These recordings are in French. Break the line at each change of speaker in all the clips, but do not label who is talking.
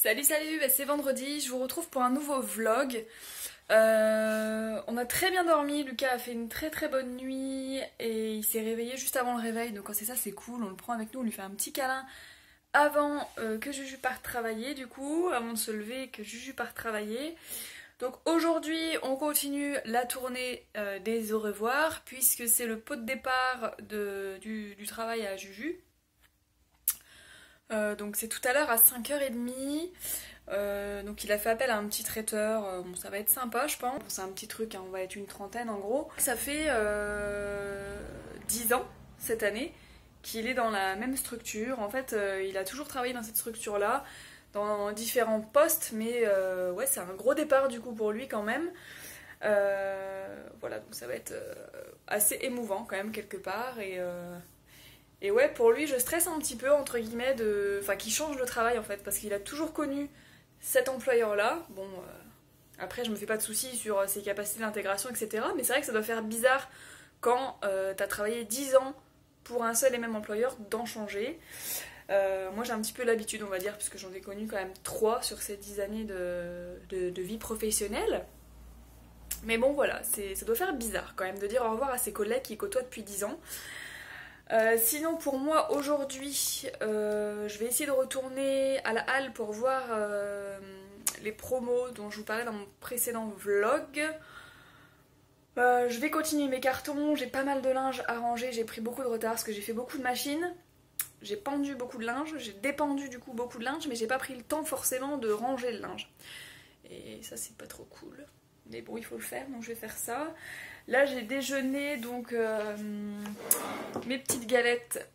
Salut salut, bah, c'est vendredi, je vous retrouve pour un nouveau vlog. On a très bien dormi, Lucas a fait une très bonne nuit et il s'est réveillé juste avant le réveil, donc quand c'est ça c'est cool, on le prend avec nous, on lui fait un petit câlin avant que Juju parte travailler du coup, avant de se lever et que Juju parte travailler. Donc aujourd'hui on continue la tournée des au revoir puisque c'est le pot de départ du travail à Juju. Donc c'est tout à l'heure à 5h30. Donc il a fait appel à un petit traiteur. Bon, ça va être sympa je pense. Bon, c'est un petit truc, hein, on va être une trentaine en gros. Ça fait 10 ans cette année qu'il est dans la même structure. En fait il a toujours travaillé dans cette structure là, dans différents postes, mais ouais c'est un gros départ du coup pour lui quand même. Voilà, donc ça va être assez émouvant quand même quelque part et ouais, pour lui, je stresse un petit peu, entre guillemets, enfin, qu'il change de travail, en fait, parce qu'il a toujours connu cet employeur-là. Bon, après, je me fais pas de soucis sur ses capacités d'intégration, etc. Mais c'est vrai que ça doit faire bizarre quand t'as travaillé 10 ans pour un seul et même employeur, d'en changer. Moi, j'ai un petit peu l'habitude, on va dire, puisque j'en ai connu quand même 3 sur ces 10 années de vie professionnelle. Mais bon, voilà, ça doit faire bizarre, quand même, de dire au revoir à ses collègues qui côtoient depuis 10 ans. Sinon pour moi aujourd'hui je vais essayer de retourner à la halle pour voir les promos dont je vous parlais dans mon précédent vlog. Je vais continuer mes cartons, j'ai pas mal de linge à ranger, j'ai pris beaucoup de retard parce que j'ai fait beaucoup de machines. J'ai pendu beaucoup de linge, j'ai dépendu du coup beaucoup de linge, mais j'ai pas pris le temps forcément de ranger le linge. Et ça c'est pas trop cool. Mais bon, il faut le faire, donc je vais faire ça. Là, j'ai déjeuné donc mes petites galettes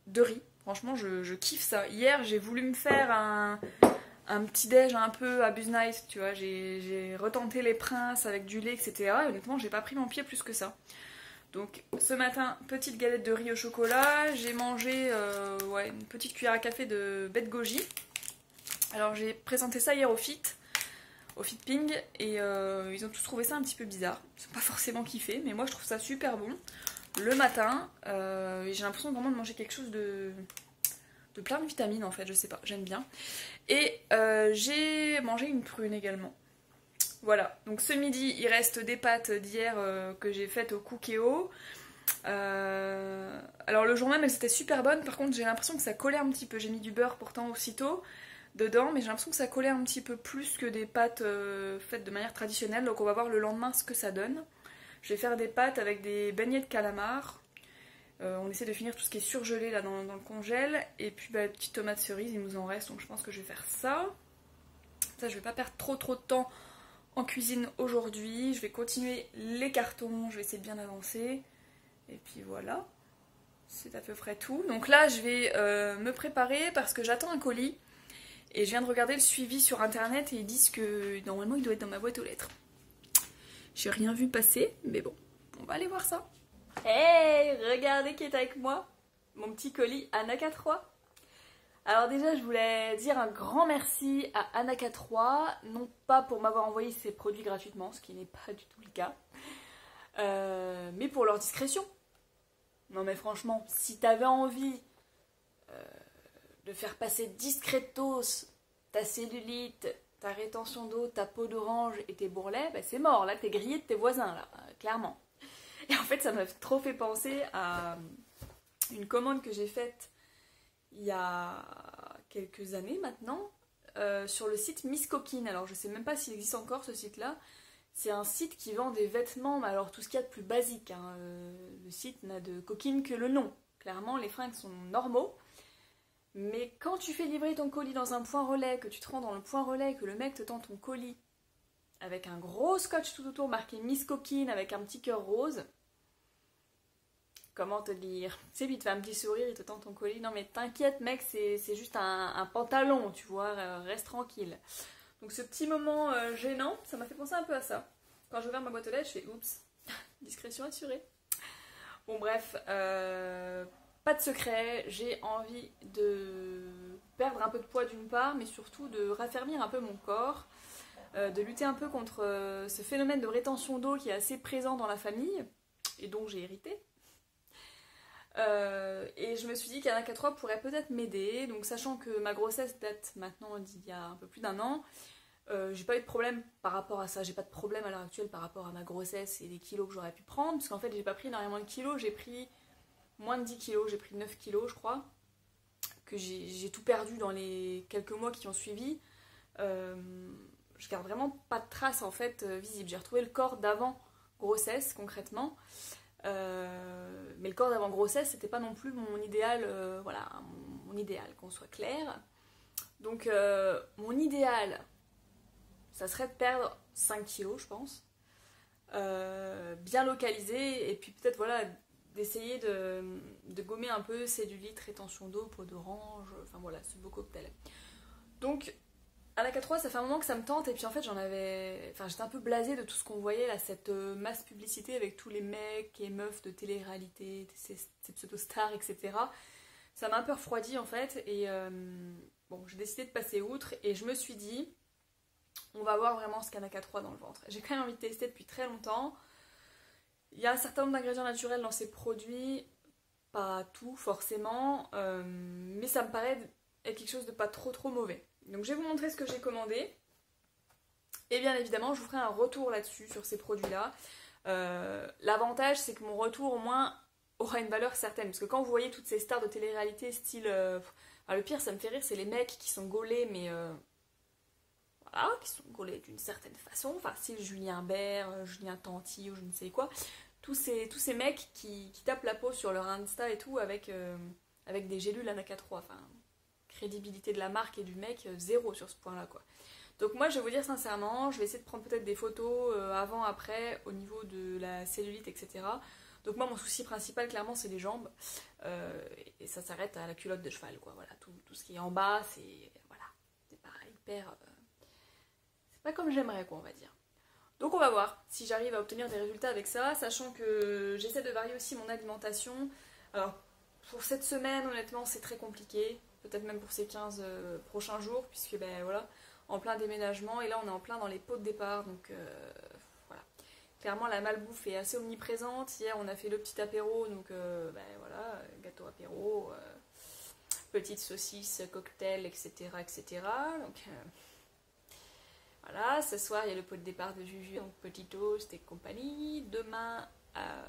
de riz. Franchement, je kiffe ça. Hier, j'ai voulu me faire un petit déj un peu abuse nice, tu vois. J'ai retenté les princes avec du lait, etc. Et honnêtement, j'ai pas pris mon pied plus que ça. Donc, ce matin, petite galette de riz au chocolat. J'ai mangé ouais, une petite cuillère à café de baie de goji. Alors, j'ai présenté ça hier au Fit Ping et ils ont tous trouvé ça un petit peu bizarre. Ils n'ont pas forcément kiffé, mais moi je trouve ça super bon. Le matin, j'ai l'impression vraiment de manger quelque chose de plein de vitamines en fait, je sais pas, j'aime bien. Et j'ai mangé une prune également. Voilà, donc ce midi il reste des pâtes d'hier que j'ai faites au Cookéo. Alors le jour même elles étaient super bonnes, par contre j'ai l'impression que ça collait un petit peu. J'ai mis du beurre pourtant aussitôt dedans, mais j'ai l'impression que ça collait un petit peu plus que des pâtes faites de manière traditionnelle, donc on va voir le lendemain ce que ça donne. Je vais faire des pâtes avec des beignets de calamar. On essaie de finir tout ce qui est surgelé là dans le congèle, et puis bah, petites tomates cerises, il nous en reste, donc je pense que je vais faire ça. Ça, je vais pas perdre trop de temps en cuisine aujourd'hui. Je vais continuer les cartons, je vais essayer de bien avancer, et puis voilà, c'est à peu près tout. Donc là, je vais me préparer parce que j'attends un colis. Et je viens de regarder le suivi sur internet et ils disent que normalement il doit être dans ma boîte aux lettres. J'ai rien vu passer, mais bon, on va aller voir ça. Hey, regardez qui est avec moi, mon petit colis Anaka 3. Alors déjà, je voulais dire un grand merci à Anaka 3, non pas pour m'avoir envoyé ces produits gratuitement, ce qui n'est pas du tout le cas, mais pour leur discrétion. Non mais franchement, si t'avais envie de faire passer discretos ta cellulite, ta rétention d'eau, ta peau d'orange et tes bourrelets, bah c'est mort, là t'es grillé de tes voisins, là, clairement. Et en fait ça m'a trop fait penser à une commande que j'ai faite il y a quelques années maintenant, sur le site Miss Coquine. Alors je sais même pas s'il existe encore ce site-là. C'est un site qui vend des vêtements, mais alors tout ce qu'il y a de plus basique, hein. Le site n'a de coquine que le nom. Clairement les fringues sont normaux. Mais quand tu fais livrer ton colis dans un point relais, que tu te rends dans le point relais, que le mec te tend ton colis avec un gros scotch tout autour marqué Miss Coquine avec un petit cœur rose, comment te dire? Tu sais, puis il te fait un petit sourire, il te tend ton colis. Non mais t'inquiète mec, c'est juste un pantalon, tu vois, reste tranquille. Donc ce petit moment gênant, ça m'a fait penser un peu à ça. Quand j'ouvre ma boîte aux lettres, je fais oups, discrétion assurée. Bon bref, pas de secret, j'ai envie de perdre un peu de poids d'une part, mais surtout de raffermir un peu mon corps, de lutter un peu contre ce phénomène de rétention d'eau qui est assez présent dans la famille, et dont j'ai hérité. Et je me suis dit qu'un AK3 pourrait peut-être m'aider. Donc sachant que ma grossesse date maintenant d'il y a un peu plus d'un an, j'ai pas eu de problème par rapport à ça. J'ai pas de problème à l'heure actuelle par rapport à ma grossesse et les kilos que j'aurais pu prendre. Parce qu'en fait j'ai pas pris énormément de kilos, j'ai pris moins de 10 kilos, j'ai pris 9 kilos je crois. Que j'ai tout perdu dans les quelques mois qui ont suivi. Je garde vraiment pas de traces en fait visibles. J'ai retrouvé le corps d'avant grossesse concrètement. Mais le corps d'avant grossesse c'était pas non plus mon idéal, voilà, mon idéal, qu'on soit clair. Donc mon idéal ça serait de perdre 5 kilos je pense, bien localisé, et puis peut-être voilà d'essayer de gommer un peu cellulite, rétention d'eau, peau d'orange, enfin voilà ce beau cocktail. Donc à la K3 ça fait un moment que ça me tente, et puis en fait j'étais un peu blasée de tout ce qu'on voyait là, cette masse publicité avec tous les mecs et meufs de télé-réalité, ces pseudo-stars, etc. Ça m'a un peu refroidi en fait, et bon j'ai décidé de passer outre, et je me suis dit on va voir vraiment ce qu'un AK3 dans le ventre. J'ai quand même envie de tester depuis très longtemps. Il y a un certain nombre d'ingrédients naturels dans ces produits, pas tout forcément, mais ça me paraît être quelque chose de pas trop mauvais. Donc je vais vous montrer ce que j'ai commandé. Et bien évidemment, je vous ferai un retour là-dessus, sur ces produits-là. L'avantage, c'est que mon retour, au moins, aura une valeur certaine. Parce que quand vous voyez toutes ces stars de télé-réalité, style... le pire, ça me fait rire, c'est les mecs qui sont gaulés, mais... voilà, qui sont gaulés d'une certaine façon. Enfin, style Julien Bert, Julien Tanti, ou je ne sais quoi. Tous ces mecs qui tapent la peau sur leur Insta et tout, avec des gélules Anaka3. Enfin... crédibilité de la marque et du mec, zéro sur ce point-là, quoi. Donc moi, je vais vous dire sincèrement, je vais essayer de prendre peut-être des photos avant, après, au niveau de la cellulite, etc. Donc moi, mon souci principal, clairement, c'est les jambes. Et ça s'arrête à la culotte de cheval, quoi. Voilà, tout ce qui est en bas, c'est... voilà, c'est pas hyper... c'est pas comme j'aimerais, quoi, on va dire. Donc on va voir si j'arrive à obtenir des résultats avec ça, sachant que j'essaie de varier aussi mon alimentation. Alors, pour cette semaine, honnêtement, c'est très compliqué. Peut-être même pour ces 15 prochains jours, puisque ben voilà, en plein déménagement, et là on est en plein dans les pots de départ, donc voilà. Clairement la malbouffe est assez omniprésente. Hier on a fait le petit apéro, donc ben voilà, gâteau apéro, petite saucisse, cocktail, etc. etc. Donc voilà, ce soir il y a le pot de départ de Juju, donc petit toast et compagnie. Demain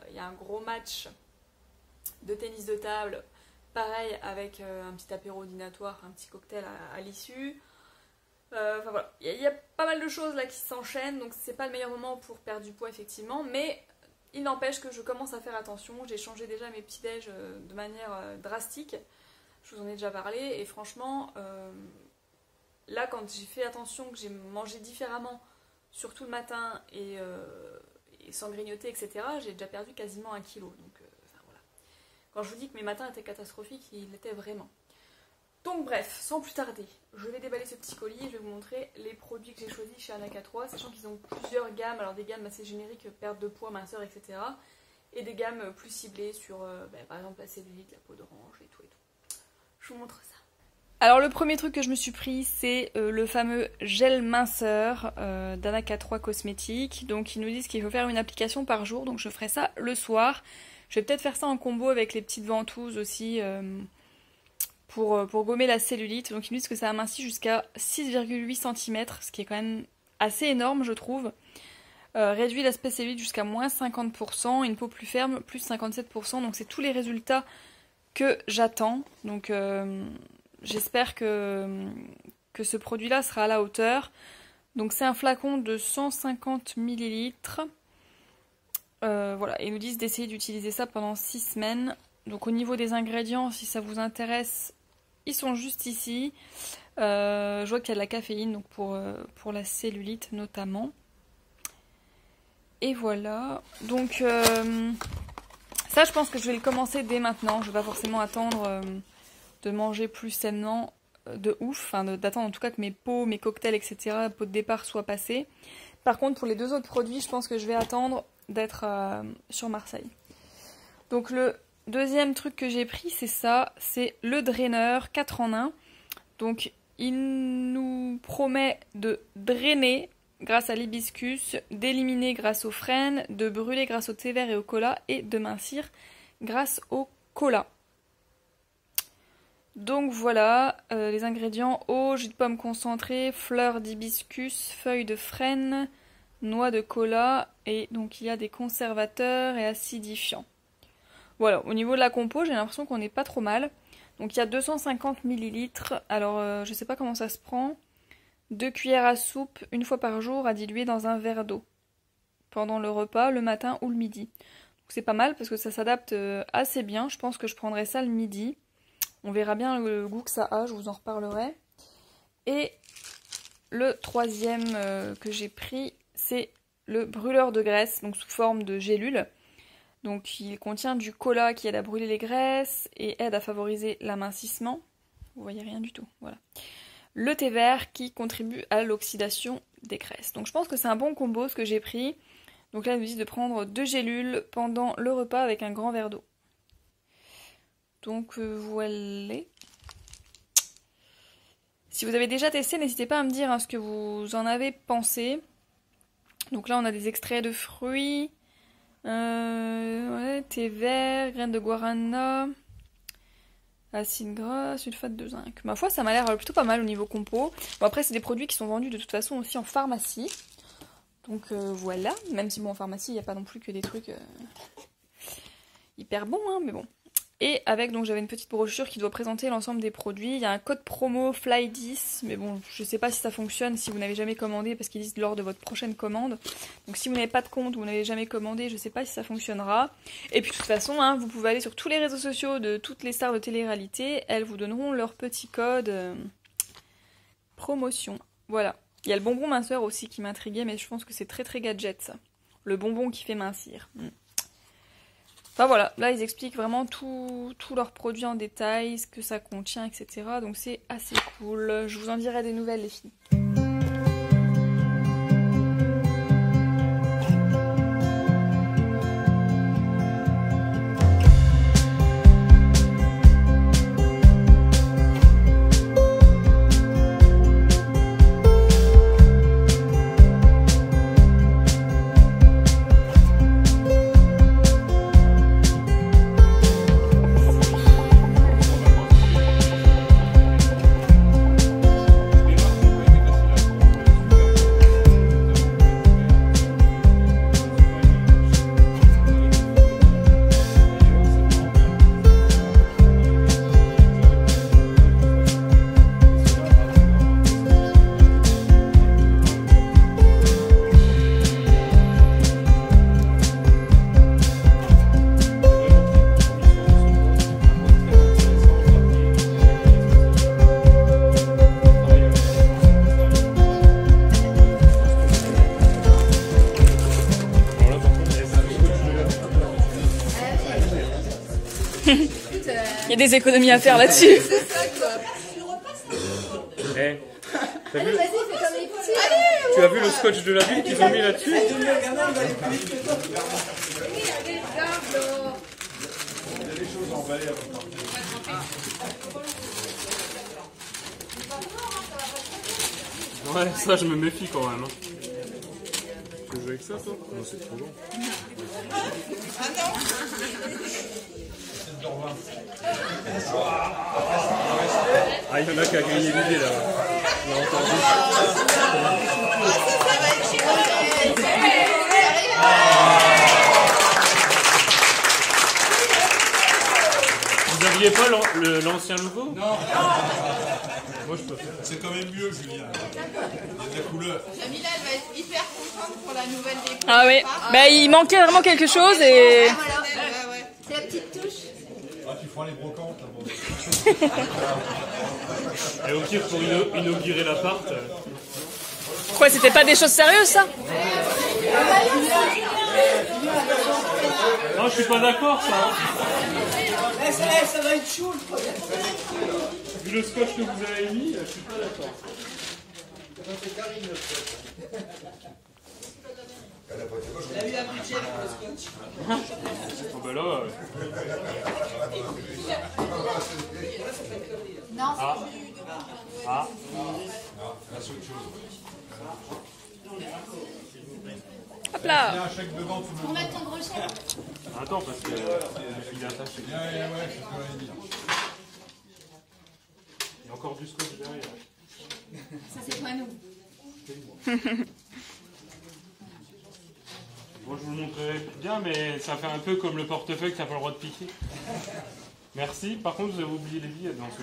il y a un gros match de tennis de table. Pareil avec un petit apéro dînatoire, un petit cocktail à l'issue. Enfin voilà, il y a pas mal de choses là qui s'enchaînent, donc c'est pas le meilleur moment pour perdre du poids effectivement, mais il n'empêche que je commence à faire attention. J'ai changé déjà mes petits déj de manière drastique, je vous en ai déjà parlé, et franchement, là quand j'ai fait attention, que j'ai mangé différemment, surtout le matin et sans grignoter, etc., j'ai déjà perdu quasiment 1 kilo, donc... Quand je vous dis que mes matins étaient catastrophiques, ils l'étaient vraiment. Donc bref, sans plus tarder, je vais déballer ce petit colis et je vais vous montrer les produits que j'ai choisis chez Anaka3, sachant qu'ils ont plusieurs gammes, alors des gammes assez génériques, perte de poids, minceur, etc. Et des gammes plus ciblées sur, par exemple, la cellulite, la peau d'orange et tout. Je vous montre ça. Alors le premier truc que je me suis pris, c'est le fameux gel minceur d'Anaka3 Cosmétiques. Donc ils nous disent qu'il faut faire une application par jour, donc je ferai ça le soir. Je vais peut-être faire ça en combo avec les petites ventouses aussi pour gommer la cellulite. Donc ils me disent que ça amincit jusqu'à 6,8 cm, ce qui est quand même assez énorme je trouve. Réduit l'aspect cellulite jusqu'à moins 50%, une peau plus ferme, plus 57%. Donc c'est tous les résultats que j'attends. Donc j'espère que ce produit-là sera à la hauteur. Donc c'est un flacon de 150 ml. Voilà, ils nous disent d'essayer d'utiliser ça pendant 6 semaines. Donc au niveau des ingrédients, si ça vous intéresse, ils sont juste ici. Je vois qu'il y a de la caféine, donc pour la cellulite notamment. Et voilà. Donc ça, je pense que je vais le commencer dès maintenant. Je ne vais pas forcément attendre de manger plus sainement de ouf. Enfin, d'attendre en tout cas que mes pots, mes cocktails, etc., pots de départ soient passés. Par contre, pour les deux autres produits, je pense que je vais attendre d'être sur Marseille. Donc le deuxième truc que j'ai pris, c'est ça, c'est le draineur 4 en 1. Donc il nous promet de drainer grâce à l'hibiscus, d'éliminer grâce aux frênes, de brûler grâce au thé vert et au cola, et de mincir grâce au cola. Donc voilà, les ingrédients: eau, jus de pomme concentré, fleurs d'hibiscus, feuilles de frêne, noix de cola, et donc il y a des conservateurs et acidifiants. Voilà, au niveau de la compo, j'ai l'impression qu'on n'est pas trop mal. Donc il y a 250 ml, alors je sais pas comment ça se prend. 2 cuillères à soupe, une fois par jour, à diluer dans un verre d'eau. Pendant le repas, le matin ou le midi. C'est pas mal parce que ça s'adapte assez bien, je pense que je prendrai ça le midi. On verra bien le goût que ça a, je vous en reparlerai. Et le troisième que j'ai pris, c'est le brûleur de graisse, donc sous forme de gélule. Donc il contient du cola qui aide à brûler les graisses et aide à favoriser l'amincissement. Vous voyez rien du tout, voilà. Le thé vert qui contribue à l'oxydation des graisses. Donc je pense que c'est un bon combo ce que j'ai pris. Donc là, il nous dit de prendre 2 gélules pendant le repas avec un grand verre d'eau. Donc voilà. Si vous avez déjà testé, n'hésitez pas à me dire ce que vous en avez pensé. Donc là, on a des extraits de fruits, ouais, thé vert, graines de guarana, acide gras, sulfate de zinc. Ma foi, ça m'a l'air plutôt pas mal au niveau compo. Bon, après, c'est des produits qui sont vendus de toute façon aussi en pharmacie. Donc voilà, même si bon, en pharmacie, il n'y a pas non plus que des trucs hyper bons, hein, mais bon. Et avec, donc j'avais une petite brochure qui doit présenter l'ensemble des produits. Il y a un code promo Fly10, mais bon, je sais pas si ça fonctionne si vous n'avez jamais commandé, parce qu'ils disent lors de votre prochaine commande. Donc si vous n'avez pas de compte ou vous n'avez jamais commandé, je sais pas si ça fonctionnera. Et puis de toute façon, hein, vous pouvez aller sur tous les réseaux sociaux de toutes les stars de télé-réalité. Elles vous donneront leur petit code promotion. Voilà. Il y a le bonbon minceur aussi qui m'intriguait, mais je pense que c'est très très gadget ça. Le bonbon qui fait mincir. Enfin voilà, là ils expliquent vraiment tous leurs produits en détail, ce que ça contient, etc. Donc c'est assez cool. Je vous en dirai des nouvelles les filles. Il y a des économies à faire là-dessus.
Hey, tu as vu le scotch de la ville qu'ils ont mis là-dessus? Ouais, ça je me méfie quand même. Tu veux jouer avec ça toi? Non, c'est trop long. Ah non. Ah, il y en a qui a grillé l'idée là. On a entendu. Vous aviez pas l'ancien logo? Non. Moi je peux faire.
C'est quand même mieux, Julien. Il y a de la couleur.
Jamila, elle va être hyper contente pour la nouvelle déco.
Ah oui, bah il manquait vraiment quelque chose et...
C'est la petite touche.
Ah, tu feras les brocantes.
Et au pire, pour inaugurer l'appart.
Quoi, c'était pas des choses sérieuses ça?
Non, je suis pas d'accord ça.
Ça va être chaud.
Vu le scotch que vous avez mis, je suis pas d'accord.
Elle a eu un budget pour le scotch.
Oh bah là.
Non,
Ah. Ah.
Hop là.
Il y a un chèque devant tout le
Pour
monde.
mettre ton brochet.
Attends, parce que il est attaché.
Ouais, c'est ce que j'allais dire.
Il y a encore du scotch derrière.
Ça, c'est pas nous.
Bon, je vous le montrerai bien, mais ça fait un peu comme le portefeuille que t'as pas le droit de piquer. Merci. Par contre, vous avez oublié les billets dans ce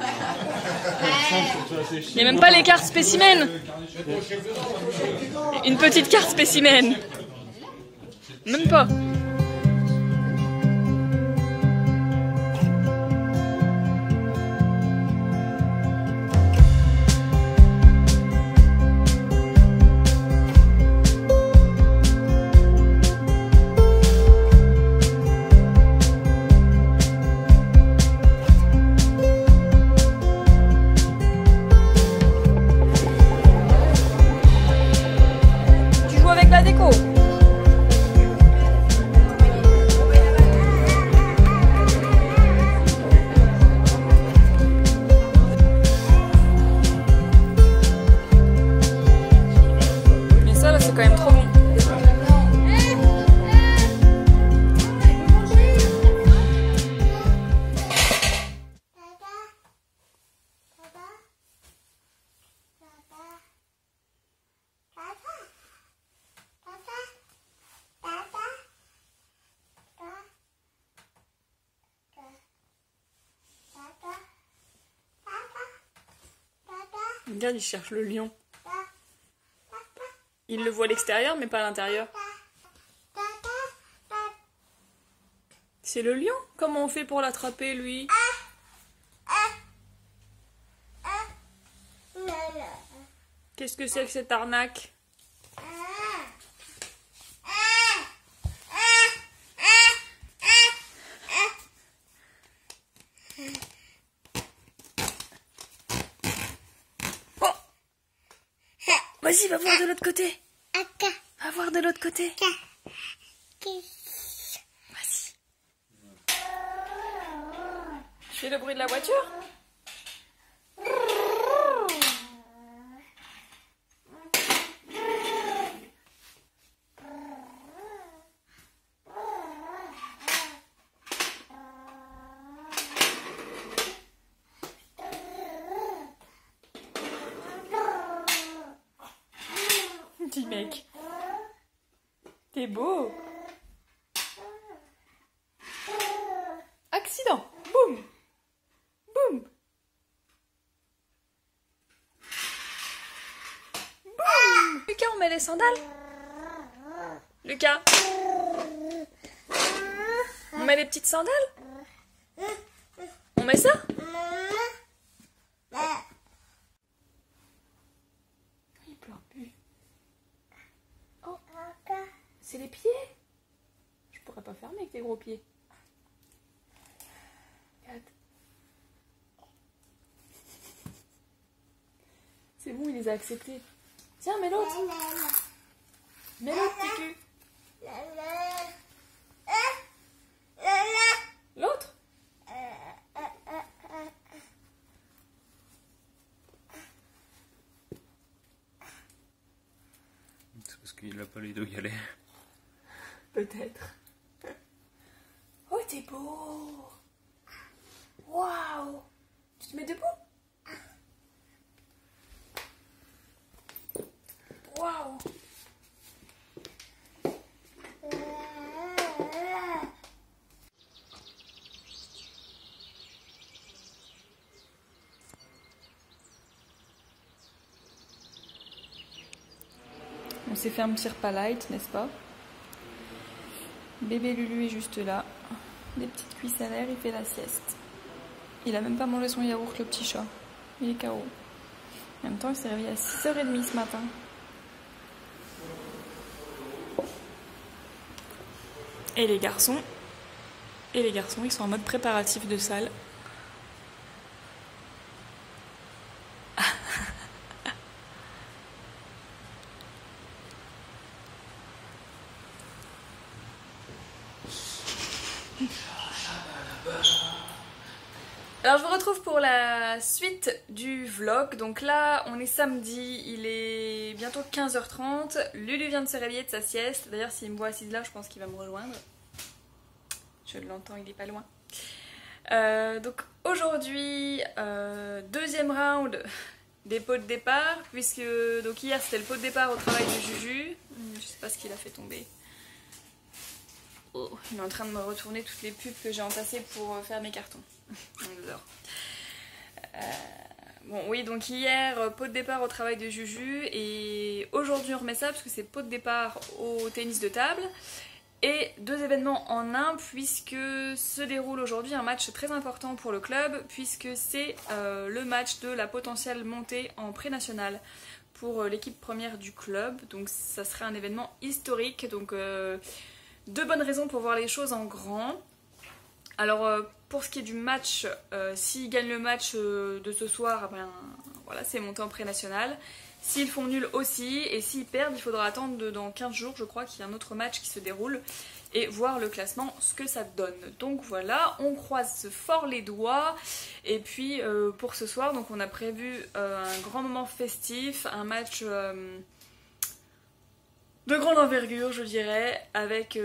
Il n'y a même pas les cartes spécimens. Une petite carte spécimen. Même pas. Tu joues avec la déco. Mais ça là c'est quand même trop bon. Regarde, il cherche le lion. Il le voit à l'extérieur, mais pas à l'intérieur. C'est le lion? Comment on fait pour l'attraper, lui? Qu'est-ce que c'est que cette arnaque? Vas-y, va voir de l'autre côté. Va voir de l'autre côté. Vas-y. Je fais le bruit de la voiture? Petit mec. T'es beau. Accident. Boum. Boum. Boum. Lucas, on met les sandales. Lucas. On met les petites sandales. On met ça? Il pleure plus. Oh. C'est les pieds. Je pourrais pas fermer avec tes gros pieds. Regarde. C'est bon, il les a acceptés. Tiens, mets l'autre. Mets l'autre, petit cul. L'autre?
C'est parce qu'il a pas les deux galets.
Peut-être. Oh, t'es beau. Waouh. Tu te mets debout? Waouh. On s'est fait un petit repas light, n'est-ce pas? Bébé Lulu est juste là. Des petites cuisses à l'air, il fait la sieste. Il a même pas mangé son yaourt, le petit chat. Il est KO. En même temps, il s'est réveillé à 6h30 ce matin. Et les garçons, ils sont en mode préparatif de salle. Alors je vous retrouve pour la suite du vlog. Donc là on est samedi, il est bientôt 15h30. Lulu vient de se réveiller de sa sieste. D'ailleurs s'il me voit assise là je pense qu'il va me rejoindre. Je l'entends, il est pas loin. Donc aujourd'hui, deuxième round des pots de départ. Puisque donc hier c'était le pot de départ au travail de Juju. Je sais pas ce qu'il a fait tomber. Oh, il est en train de me retourner toutes les pubs que j'ai entassées pour faire mes cartons. Bon oui, donc hier pot de départ au travail de Juju et aujourd'hui on remet ça parce que c'est pot de départ au tennis de table et 2 événements en un puisque se déroule aujourd'hui un match très important pour le club puisque c'est le match de la potentielle montée en pré-national pour l'équipe première du club, donc ça serait un événement historique, donc 2 bonnes raisons pour voir les choses en grand. Alors pour ce qui est du match, s'ils gagnent le match de ce soir, ben, voilà, c'est monté en pré-national. S'ils font nul aussi, et s'ils perdent, il faudra attendre dans 15 jours, je crois qu'il y a un autre match qui se déroule, et voir le classement, ce que ça donne. Donc voilà, on croise fort les doigts, et puis pour ce soir, donc on a prévu un grand moment festif, un match de grande envergure je dirais, avec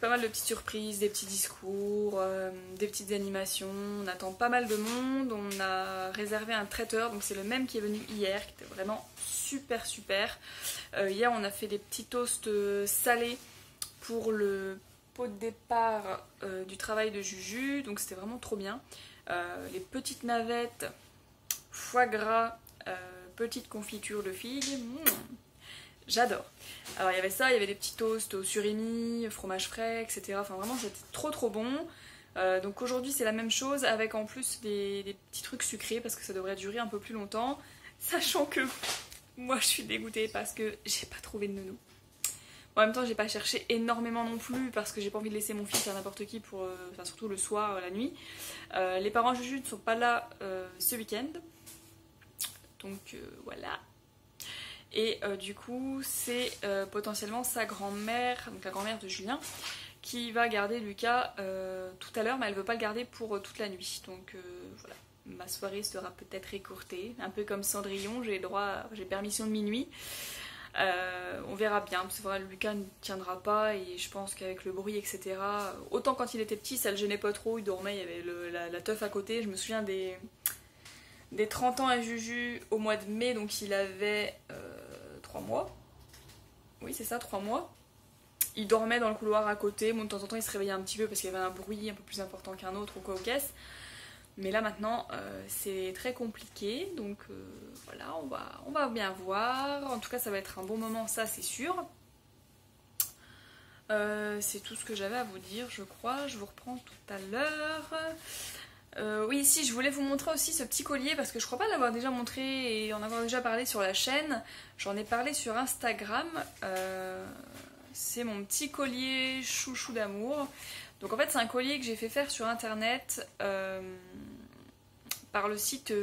pas mal de petites surprises, des petits discours, des petites animations, on attend pas mal de monde, on a réservé un traiteur, donc c'est le même qui est venu hier, qui était vraiment super. Hier on a fait des petits toasts salés pour le pot de départ du travail de Juju, donc c'était vraiment trop bien. Les petites navettes, foie gras, petite confiture de figues, j'adore. Alors il y avait ça, il y avait des petits toasts au surimi, fromage frais, etc. Enfin vraiment c'était trop bon. Donc aujourd'hui c'est la même chose avec en plus des petits trucs sucrés parce que ça devrait durer un peu plus longtemps. Sachant que moi je suis dégoûtée parce que j'ai pas trouvé de nounou. En même temps j'ai pas cherché énormément non plus parce que j'ai pas envie de laisser mon fils à n'importe qui pour, enfin surtout le soir, la nuit. Les parents Juju ne sont pas là ce week-end. Donc voilà. Et du coup c'est potentiellement sa grand-mère, donc la grand-mère de Julien, qui va garder Lucas tout à l'heure, mais elle veut pas le garder pour toute la nuit. Donc voilà, ma soirée sera peut-être écourtée, un peu comme Cendrillon, j'ai permission de minuit. On verra bien, parce que voilà, Lucas ne tiendra pas et je pense qu'avec le bruit etc. Autant quand il était petit ça le gênait pas trop, il dormait, il y avait la teuf à côté. Je me souviens des 30 ans à Juju au mois de mai, donc il avait 3 mois. Oui, c'est ça, 3 mois. Il dormait dans le couloir à côté. Bon, de temps en temps, il se réveillait un petit peu parce qu'il y avait un bruit un peu plus important qu'un autre ou quoi aux caisses. Mais là, maintenant, c'est très compliqué. Donc voilà, on va bien voir. En tout cas, ça va être un bon moment, ça, c'est sûr. C'est tout ce que j'avais à vous dire, je crois. Je vous reprends tout à l'heure. Oui, si, je voulais vous montrer aussi ce petit collier parce que je crois pas l'avoir déjà montré et en avoir déjà parlé sur la chaîne. J'en ai parlé sur Instagram. C'est mon petit collier chouchou d'amour. Donc en fait c'est un collier que j'ai fait faire sur internet par le site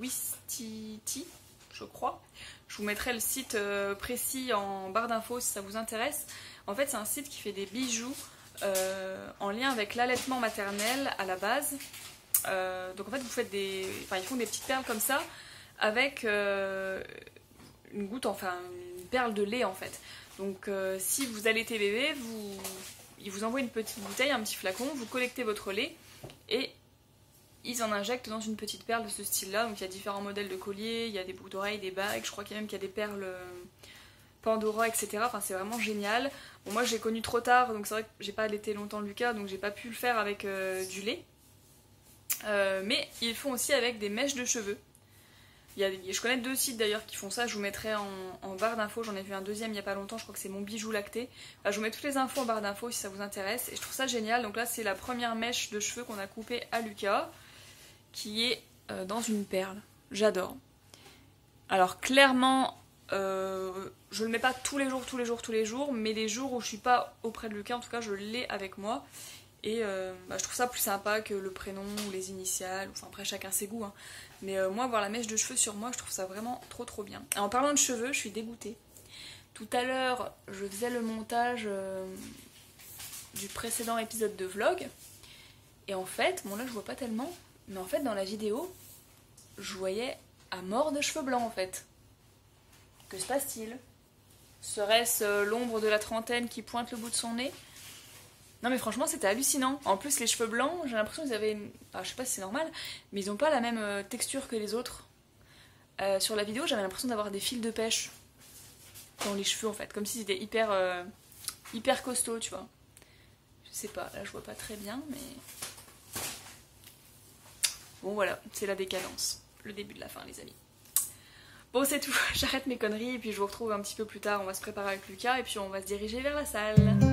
Wistiti, je crois. Je vous mettrai le site précis en barre d'infos si ça vous intéresse. En fait c'est un site qui fait des bijoux en lien avec l'allaitement maternel à la base. Donc en fait vous faites ils font des petites perles comme ça avec une goutte, enfin une perle de lait en fait. Donc si vous allaitez bébé, ils vous envoient une petite bouteille, un petit flacon, vous collectez votre lait et ils en injectent dans une petite perle de ce style là. Donc il y a différents modèles de colliers, il y a des boucles d'oreilles, des bagues, je crois qu'il y a des perles Pandora, etc. Enfin c'est vraiment génial. Bon, moi j'ai connu trop tard, donc c'est vrai que j'ai pas allaité longtemps Lucas, donc j'ai pas pu le faire avec du lait. Mais ils font aussi avec des mèches de cheveux. Je connais 2 sites d'ailleurs qui font ça, je vous mettrai en barre d'infos, j'en ai vu un deuxième il n'y a pas longtemps, je crois que c'est Mon Bijou Lacté. Enfin, je vous mets toutes les infos en barre d'infos si ça vous intéresse et je trouve ça génial. Donc là c'est la première mèche de cheveux qu'on a coupée à Lucas qui est dans une perle, j'adore. Alors clairement je le mets pas tous les jours, mais les jours où je suis pas auprès de Lucas en tout cas je l'ai avec moi. Et je trouve ça plus sympa que le prénom ou les initiales, enfin après chacun ses goûts, hein. Mais moi avoir la mèche de cheveux sur moi je trouve ça vraiment trop bien. Et en parlant de cheveux je suis dégoûtée. Tout à l'heure je faisais le montage du précédent épisode de vlog et en fait, bon là je vois pas tellement, Mais en fait, dans la vidéo, je voyais à mort de cheveux blancs en fait. Que se passe-t-il? Serait-ce l'ombre de la trentaine qui pointe le bout de son nez? Non mais franchement c'était hallucinant. En plus les cheveux blancs, j'ai l'impression qu'ils avaient... je sais pas si c'est normal, mais ils ont pas la même texture que les autres. Sur la vidéo j'avais l'impression d'avoir des fils de pêche dans les cheveux en fait. Comme si c'était hyper costaud, tu vois. Je sais pas, là je vois pas très bien mais... Bon voilà, c'est la décadence. Le début de la fin les amis. Bon c'est tout, j'arrête mes conneries et puis je vous retrouve un petit peu plus tard. On va se préparer avec Lucas et puis on va se diriger vers la salle.